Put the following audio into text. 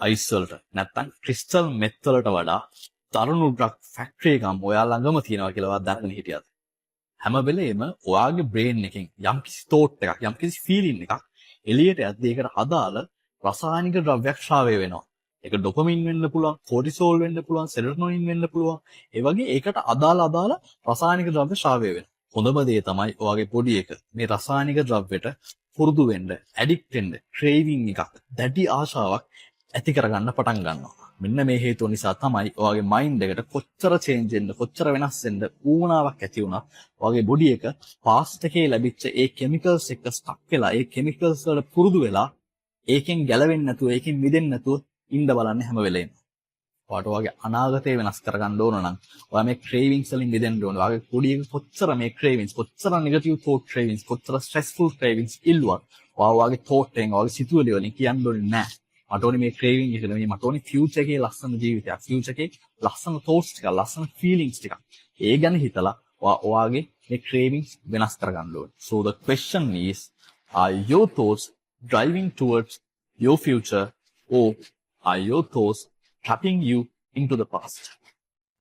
Ice වලට නැත්තම් crystal මෙත් වලට වඩා තරුණු ඩ්‍රග් ෆැක්ටරි එකක් ඔයා ළඟම තියෙනවා කියලා ඔයා දැනගෙන හිටියද? හැම වෙලේම ඔයාගේ බ්‍රේන් එකෙන් යම්කිසි තෝට් එකක් යම්කිසි ෆීලින් එකක් එළියට යද්දී ඒකට අදාළ රසායනික ද්‍රව්‍යයක් ශ්‍රාවය වෙනවා. ඒක ඩොපමින් වෙන්න පුළුවන්, කෝටිසෝල් වෙන්න පුළුවන්, සෙරොටොනින් වෙන්න පුළුවන්. ඒ වගේ ඒකට අදාළ රසායනික ද්‍රව්‍ය ශ්‍රාවය වෙනවා. හොඳම දේ තමයි ඔයාගේ පොඩි එක මේ රසායනික ද්‍රව්‍යට පුරුදු වෙන්න, ඇඩික්ට් වෙන්න, ක්‍රේවිං එකක්, දැඩි ආශාවක් ඇති කරගන්න පටන් ගන්නවා. මෙන්න මේ හේතුව නිසා තමයි ඔයාගේ මයින්ඩ් එකට කොච්චර චේන්ජ් වෙන්න, කොච්චර වෙනස් වෙන්න ඌනාවක් ඇති වුණා. ඔයාගේ බොඩි එක පාස්ට් එකේ ලැබිච්ච ඒ කිමිකල්ස් එක්ක ස්ටක් වෙලා, ඒ කිමිකල්ස් වල පුරුදු වෙලා, ඒකෙන් ගැලවෙන්න නැතුව, ඒකෙන් මිදෙන්න නැතුව ඉන්න බලන්නේ හැම වෙලේම. ඔයාට ඔයාගේ අනාගතය වෙනස් කරගන්න ඕන නම් ඔයා මේ ක්‍රේවිංස් වලින් මිදෙන්න ඕන. ඔයාගේ පොඩි එක කොච්චර මේ ක්‍රේවිංස්, කොච්චර නෙගටිව් තෝට් ක්‍රේවිංස්, කොච්චර ස්ට්‍රෙස්ෆුල් ක්‍රේවිංස් ඉල්ලුවත් ඔයාගේ තෝට් එකෙන්, ඔයාගේ සිතුවිලි වලින් කියන්න ඕනේ නැහැ. මට ඕනේ මේ ක්‍රේවිං එක නෙමෙයි, මට ඕනේ ෆියුචර් එකේ ලස්සන ජීවිතයක්, ෆියුචර් එකේ ලස්සන තෝට්ස් ටිකක්, ලස්සන ෆීලිංග්ස් ටිකක්. ඒ ගැන හිතලා ඔයාගේ මේ ක්‍රේවිංස් වෙනස් කරගන්න ඕනේ. So the question is, are your thoughts driving towards your future or are your thoughts trapping you into the past?